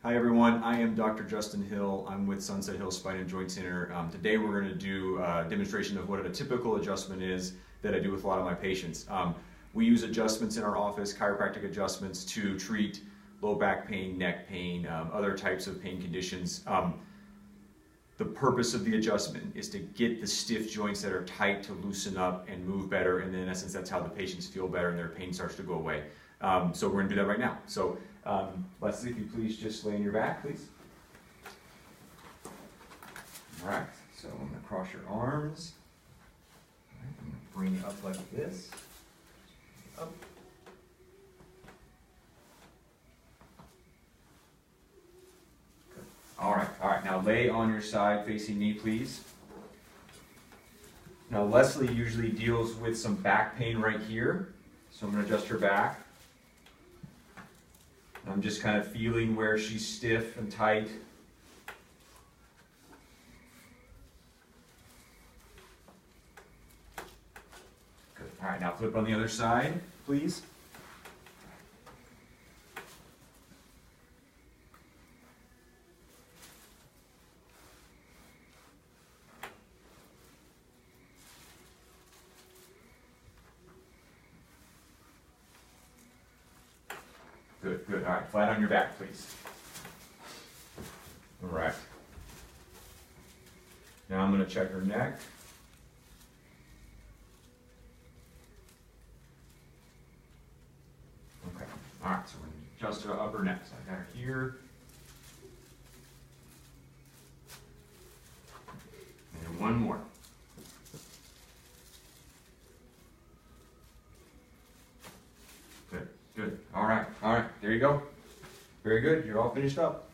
Hi everyone, I am Dr. Justin Hill. I'm with Sunset Hill Spine and Joint Center. Today we're going to do a demonstration of what a typical adjustment is that I do with a lot of my patients. We use adjustments in our office, chiropractic adjustments, to treat low back pain, neck pain, other types of pain conditions. The purpose of the adjustment is to get the stiff joints that are tight to loosen up and move better, and then in essence that's how the patients feel better and their pain starts to go away. So we're going to do that right now. So Leslie, if you please just lay on your back, please. All right, so I'm going to cross your arms. All right, I'm going to bring you up like this. Up. Good. All right, now lay on your side facing me, please. Now Leslie usually deals with some back pain right here, so I'm going to adjust her back. I'm just kind of feeling where she's stiff and tight. Good. All right, now flip on the other side, please. Good, good. All right, flat on your back, please. All right. Now I'm going to check her neck. Okay. All right, so we're going to adjust her upper neck. So I got her here. And one more. Good, good. All right, there you go. Very good. You're all finished up.